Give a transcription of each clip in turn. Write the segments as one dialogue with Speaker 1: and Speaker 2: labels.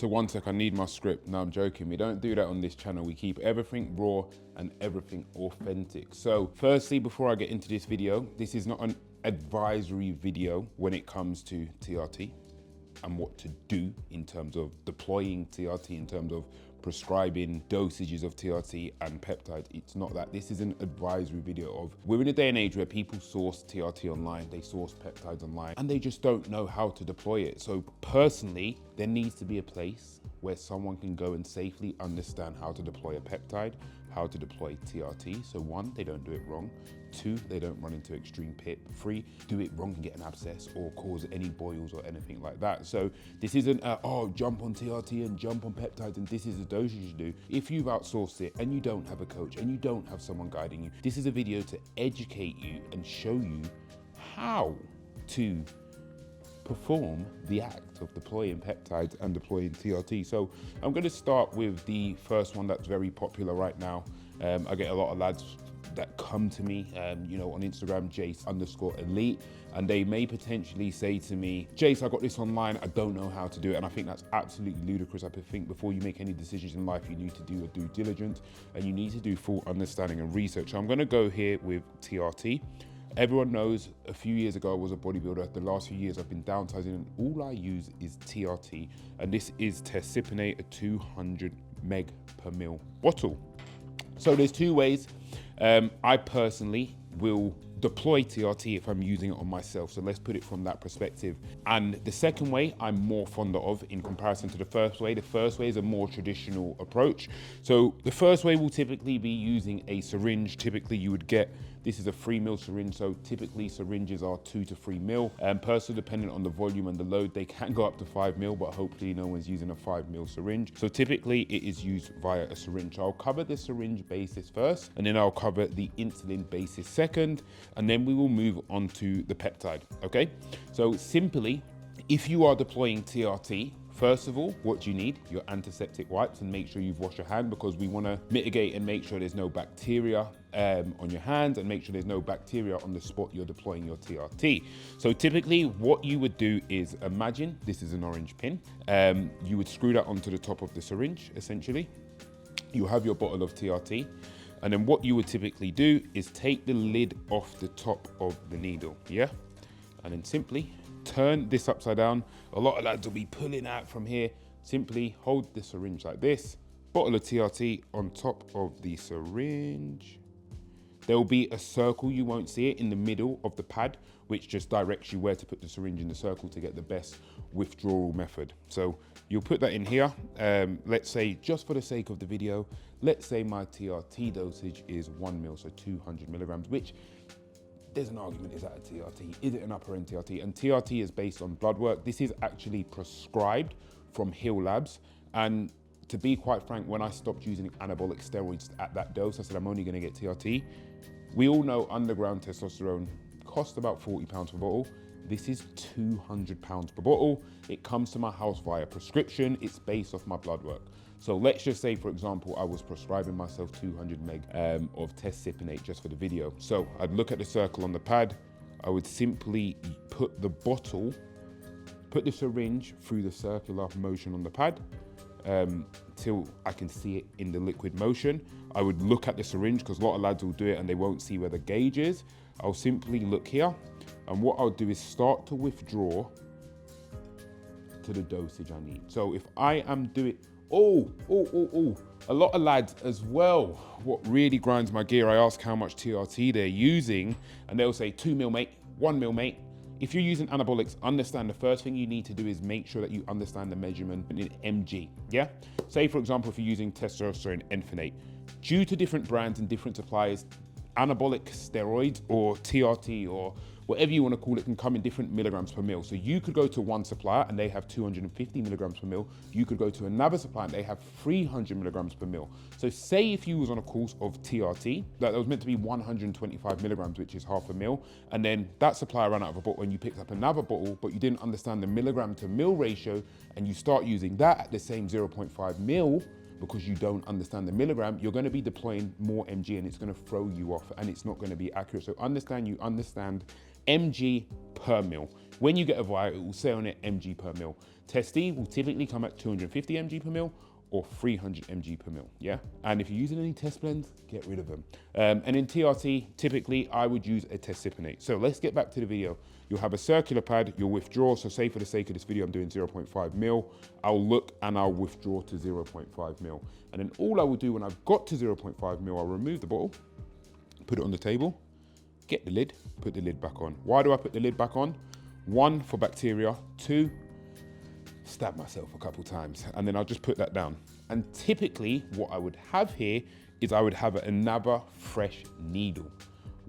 Speaker 1: So one sec, I need my script. No, I'm joking. We don't do that on this channel. We keep everything raw and everything authentic. So firstly, before I get into this video, this is not an advisory video when it comes to TRT and what to do in terms of deploying TRT, in terms of prescribing dosages of TRT and peptide. It's not that. This is an advisory video of, we're in a day and age where people source TRT online, they source peptides online, and they just don't know how to deploy it. So personally, there needs to be a place where someone can go and safely understand how to deploy a peptide, how to deploy TRT. So one, they don't do it wrong. Two, they don't run into extreme pip. Three, do it wrong and get an abscess or cause any boils or anything like that. So this isn't jump on TRT and jump on peptides and this is the dosage you do. If you've outsourced it and you don't have a coach and you don't have someone guiding you, this is a video to educate you and show you how to perform the act of deploying peptides and deploying TRT. So I'm going to start with the first one that's very popular right now. I get a lot of lads that come to me, on Instagram, Jace_elite, and they may potentially say to me, Jace, I got this online, I don't know how to do it. And I think that's absolutely ludicrous. I think before you make any decisions in life, you need to do a due diligence and you need to do full understanding and research. So I'm going to go here with TRT. Everyone knows a few years ago I was a bodybuilder. The last few years I've been downsizing and all I use is TRT. And this is Tesipinate, a 200 meg per mil bottle. So there's two ways. I personally will deploy TRT if I'm using it on myself. So let's put it from that perspective. And the second way I'm more fonder of in comparison to the first way. The first way is a more traditional approach. So the first way will typically be using a syringe. Typically you would get, this is a 3 mil syringe. So typically syringes are 2 to 3 mil. Personally, depending on the volume and the load, they can go up to 5 mil, but hopefully no one's using a 5 mil syringe. So typically it is used via a syringe. So I'll cover the syringe basis first, and then I'll cover the insulin basis second, and then we will move on to the peptide, okay? So simply, if you are deploying TRT, first of all, what do you need? Your antiseptic wipes, and make sure you've washed your hand because we want to mitigate and make sure there's no bacteria on your hands and make sure there's no bacteria on the spot you're deploying your TRT. So typically what you would do is, imagine this is an orange pin. You would screw that onto the top of the syringe, essentially. You have your bottle of TRT. And then what you would typically do is take the lid off the top of the needle, yeah? And then simply turn this upside down. A lot of lads will be pulling out from here. Simply hold the syringe like this, bottle of TRT on top of the syringe. There will be a circle, you won't see it, in the middle of the pad, which just directs you where to put the syringe in the circle to get the best withdrawal method. So you'll put that in here. Let's say, just for the sake of the video, let's say my TRT dosage is 1 mil, so 200 milligrams, which there's an argument, is that a TRT? Is it an upper end TRT? And TRT is based on blood work. This is actually prescribed from Hill Labs. And to be quite frank, when I stopped using anabolic steroids at that dose, I said, I'm only gonna get TRT. We all know underground testosterone costs about 40 pounds per bottle. This is 200 pounds per bottle. It comes to my house via prescription. It's based off my blood work. So let's just say, for example, I was prescribing myself 200 meg of Tesipinate just for the video. So I'd look at the circle on the pad. I would simply put the bottle, put the syringe through the circular motion on the pad till I can see it in the liquid motion. I would look at the syringe because a lot of lads will do it and they won't see where the gauge is. I'll simply look here, and what I'll do is start to withdraw to the dosage I need. So if I am doing, a lot of lads as well, what really grinds my gear, I ask how much TRT they're using and they'll say 2 mil mate, 1 mil mate. If you're using anabolics, understand the first thing you need to do is make sure that you understand the measurement in mg, yeah? Say for example, if you're using testosterone Enfinate, due to different brands and different suppliers, anabolic steroids or TRT or whatever you want to call it can come in different milligrams per mil. So you could go to one supplier and they have 250 milligrams per mil. You could go to another supplier and they have 300 milligrams per mil. So say if you was on a course of TRT, that was meant to be 125 milligrams, which is half a mil. And then that supplier ran out of a bottle and you picked up another bottle, but you didn't understand the milligram to mil ratio and you start using that at the same 0.5 mil, because you don't understand the milligram, you're going to be deploying more mg and it's going to throw you off and it's not going to be accurate. So understand mg per mil. When you get a vial, it will say on it mg per mil. Testee will typically come at 250 mg per mil or 300 mg per mil, yeah? And if you're using any test blends, get rid of them. And in TRT, typically I would use a testcypionate. So let's get back to the video. You'll have a circular pad, you'll withdraw. So say for the sake of this video, I'm doing 0.5 mil. I'll look and I'll withdraw to 0.5 mil. And then all I will do when I've got to 0.5 mil, I'll remove the bottle, put it on the table, get the lid, put the lid back on. Why do I put the lid back on? 1, for bacteria. 2, stab myself a couple times, and then I'll just put that down. And typically what I would have here is I would have another fresh needle.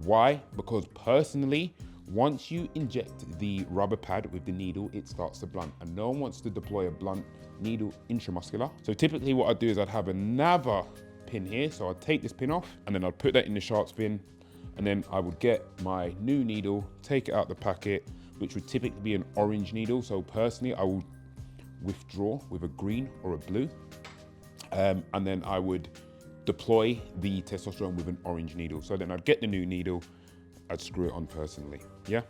Speaker 1: Why? Because personally, once you inject the rubber pad with the needle, it starts to blunt, and no one wants to deploy a blunt needle intramuscular. So typically what I'd do is I'd have another pin here. So I'd take this pin off and then I'd put that in the sharps bin, and then I would get my new needle, take it out the packet, which would typically be an orange needle. So personally, I will withdraw with a green or a blue, and then I would deploy the testosterone with an orange needle. So then I'd get the new needle, I'd screw it on personally, yeah?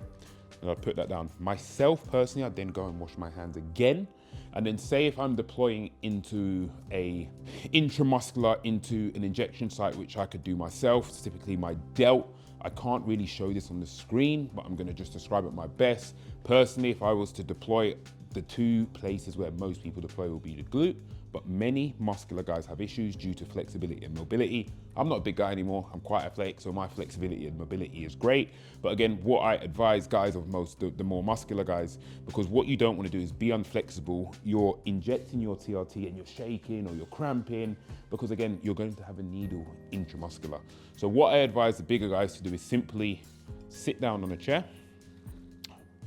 Speaker 1: And I'd put that down. Myself personally, I'd then go and wash my hands again. And then say if I'm deploying into a intramuscular, into an injection site, which I could do myself, it's typically my delt. I can't really show this on the screen, but I'm gonna just describe it my best. Personally, if I was to deploy, the 2 places where most people deploy will be the glute, but many muscular guys have issues due to flexibility and mobility. I'm not a big guy anymore, I'm quite athletic, so my flexibility and mobility is great. But again, what I advise guys of the more muscular guys, because what you don't want to do is be unflexible. You're injecting your TRT and you're shaking or you're cramping, because again, you're going to have a needle intramuscular. So what I advise the bigger guys to do is simply sit down on a chair.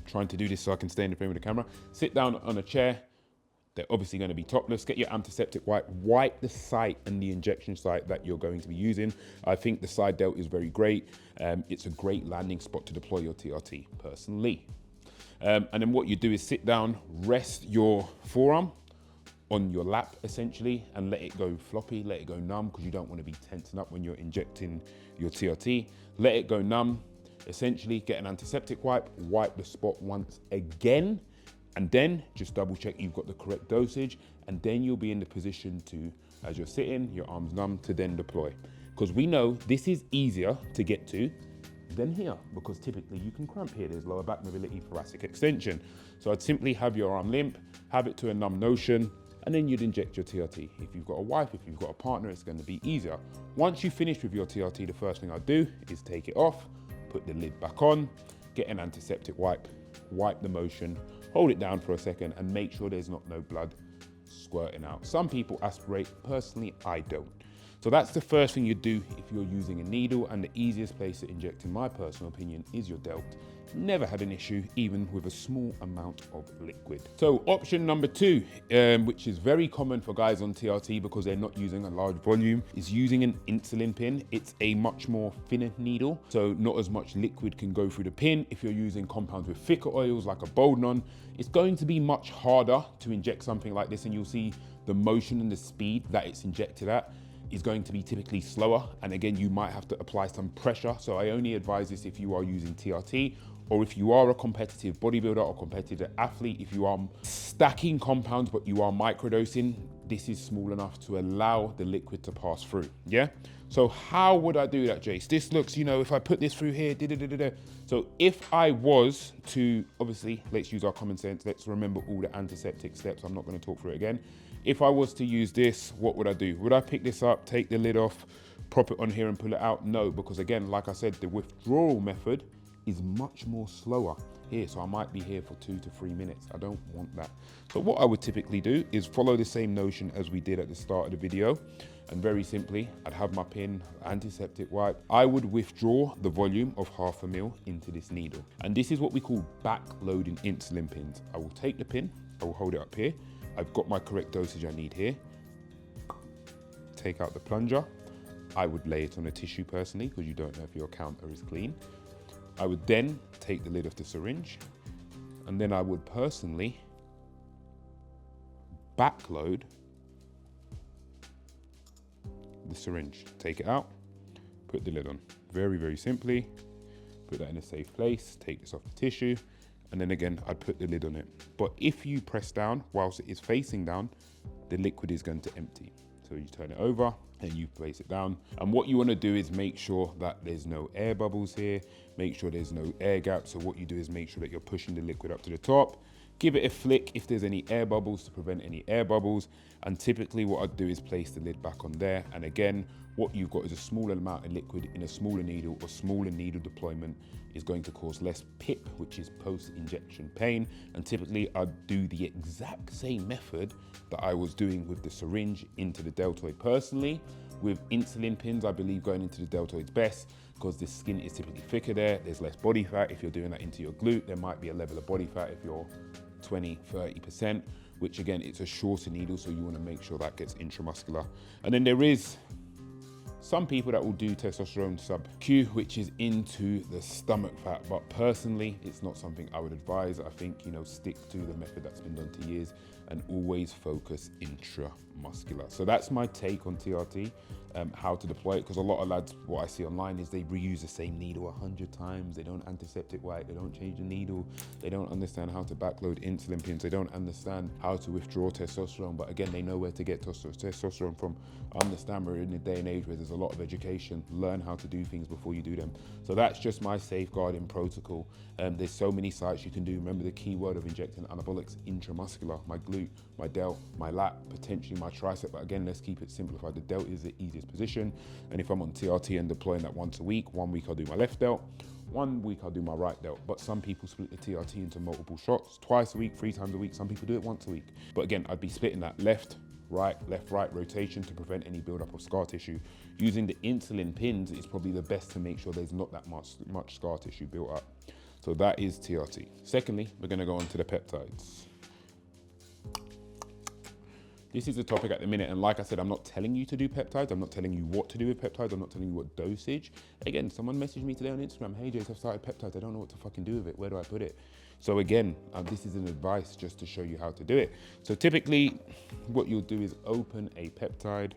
Speaker 1: Trying to do this so I can stay in the frame of the camera. Sit down on a chair. They're obviously going to be topless. Get your antiseptic wipe. Wipe the site and the injection site that you're going to be using. I think the side delt is very great. It's a great landing spot to deploy your TRT, personally. And then what you do is sit down, rest your forearm on your lap, essentially, and let it go floppy, let it go numb, because you don't want to be tensing up when you're injecting your TRT. Let it go numb. Essentially, get an antiseptic wipe, wipe the spot once again, and then just double check you've got the correct dosage, and then you'll be in the position to, as you're sitting, your arms numb, to then deploy. Because we know this is easier to get to than here, because typically you can cramp here. There's lower back mobility, thoracic extension. So I'd simply have your arm limp, have it to a numb notion, and then you'd inject your TRT. If you've got a wife, if you've got a partner, it's going to be easier. Once you finish with your TRT, the first thing I'd do is take it off, put the lid back on, get an antiseptic wipe, wipe the motion, hold it down for a second, and make sure there's no blood squirting out. Some people aspirate, personally I don't. So that's the first thing you do if you're using a needle, and the easiest place to inject, in my personal opinion, is your delt. Never had an issue, even with a small amount of liquid. So option number 2, which is very common for guys on TRT because they're not using a large volume, is using an insulin pin. It's a much more thinner needle, so not as much liquid can go through the pin. If you're using compounds with thicker oils like a Boldenon, it's going to be much harder to inject something like this, and you'll see the motion and the speed that it's injected at is going to be typically slower. And again, you might have to apply some pressure. So I only advise this if you are using TRT, or if you are a competitive bodybuilder or competitive athlete. If you are stacking compounds but you are microdosing, this is small enough to allow the liquid to pass through, yeah? So how would I do that, Jace? This looks, you know, if I put this through here, So if I was to, obviously, let's use our common sense, let's remember all the antiseptic steps. I'm not gonna talk through it again. If I was to use this, what would I do? Would I pick this up, take the lid off, prop it on here and pull it out? No, because again, like I said, the withdrawal method is much more slower here. So I might be here for 2 to 3 minutes. I don't want that. So what I would typically do is follow the same notion as we did at the start of the video. And very simply, I'd have my pin, antiseptic wipe. I would withdraw the volume of 0.5 ml into this needle. And this is what we call back-loading insulin pins. I will take the pin, I will hold it up here. I've got my correct dosage I need here. Take out the plunger. I would lay it on a tissue personally, because you don't know if your counter is clean. I would then take the lid off the syringe, and then I would personally backload the syringe. Take it out, put the lid on. Very, very simply, put that in a safe place, take this off the tissue, and then again, I'd put the lid on it. But if you press down whilst it is facing down, the liquid is going to empty. So you turn it over and you place it down. And what you want to do is make sure that there's no air bubbles here, make sure there's no air gap. So what you do is make sure that you're pushing the liquid up to the top, give it a flick if there's any air bubbles to prevent any air bubbles. And typically what I'd do is place the lid back on there. And again, what you've got is a smaller amount of liquid in a smaller needle, or smaller needle deployment is going to cause less PIP, which is post-injection pain. And typically I'd do the exact same method that I was doing with the syringe into the deltoid. Personally, with insulin pins, I believe going into the deltoid is best because the skin is typically thicker there. There's less body fat. If you're doing that into your glute, there might be a level of body fat if you're 20, 30%, which again, it's a shorter needle, so you want to make sure that gets intramuscular. And then there is some people that will do testosterone sub-Q, which is into the stomach fat, but personally, it's not something I would advise. I think, you know, stick to the method that's been done for years and always focus intramuscular. So that's my take on TRT, how to deploy it, because a lot of lads, what I see online is they reuse the same needle 100 times. They don't antiseptic wipe, they don't change the needle, they don't understand how to backload insulin pins, they don't understand how to withdraw testosterone, but again, they know where to get testosterone from. Understand we're in a day and age where there's a lot of education. Learn how to do things before you do them. So that's just my safeguarding protocol. There's so many sites you can do. Remember the key word of injecting anabolics: intramuscular. My glute, my delt, my lat, potentially my tricep. But again, let's keep it simplified. The delt is the easiest position. And if I'm on TRT and deploying that once a week, 1 week I'll do my left delt, 1 week I'll do my right delt. But some people split the TRT into multiple shots, twice a week, 3 times a week. Some people do it once a week. But again, I'd be splitting that left, right, rotation to prevent any buildup of scar tissue. Using the insulin pins is probably the best to make sure there's not that much scar tissue built up. So that is TRT. Secondly, we're gonna go on to the peptides. This is the topic at the minute, and like I said, I'm not telling you to do peptides. I'm not telling you what to do with peptides. I'm not telling you what dosage. Again, someone messaged me today on Instagram, "Hey Jace, I've started peptides. I don't know what to fucking do with it. Where do I put it?" So again, this is an advice just to show you how to do it. So typically, what you'll do is open a peptide.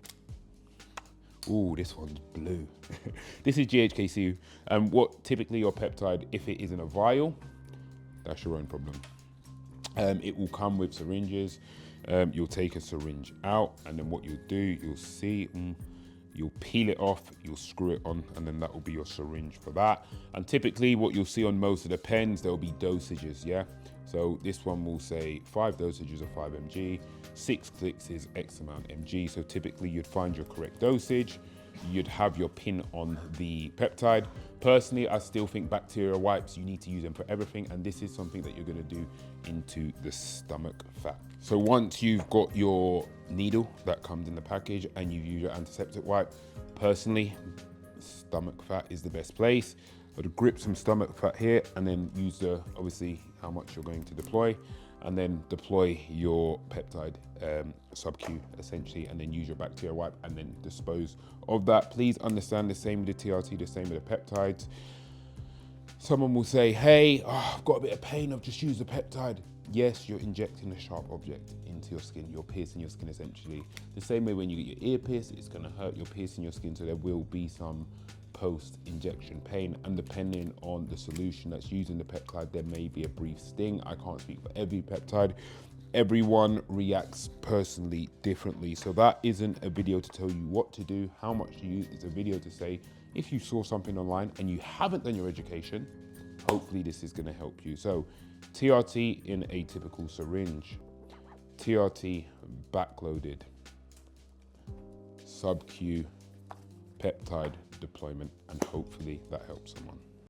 Speaker 1: Ooh, this one's blue. This is GHKCU. And what typically your peptide, if it is in a vial, that's your own problem. It will come with syringes. You'll take a syringe out, and then what you'll do, you'll see, you'll peel it off, you'll screw it on, and then that will be your syringe for that. And typically what you'll see on most of the pens, there'll be dosages, yeah? So this one will say 5 dosages of 5 mg, 6 clicks is X amount mg. So typically you'd find your correct dosage, you'd have your pin on the peptide. Personally, I still think bacterial wipes, you need to use them for everything, and this is something that you're gonna do into the stomach fat. So once you've got your needle that comes in the package and you use your antiseptic wipe, personally, stomach fat is the best place. I'd grip some stomach fat here and then use obviously how much you're going to deploy, and then deploy your peptide sub-Q essentially, and then use your bacterial wipe and then dispose of that. Please understand the same with the TRT, the same with the peptides. Someone will say, "Hey, I've got a bit of pain, I've just used the peptide." Yes, you're injecting a sharp object into your skin. You're piercing your skin essentially. The same way when you get your ear pierced, it's gonna hurt. You're piercing your skin, so there will be some post-injection pain, and depending on the solution that's used in the peptide, there may be a brief sting. I can't speak for every peptide. Everyone reacts personally differently. So that isn't a video to tell you what to do, how much to use. It's a video to say, if you saw something online and you haven't done your education, hopefully this is gonna help you. So TRT in a typical syringe, TRT backloaded, sub-Q, peptide deployment, and hopefully that helps someone.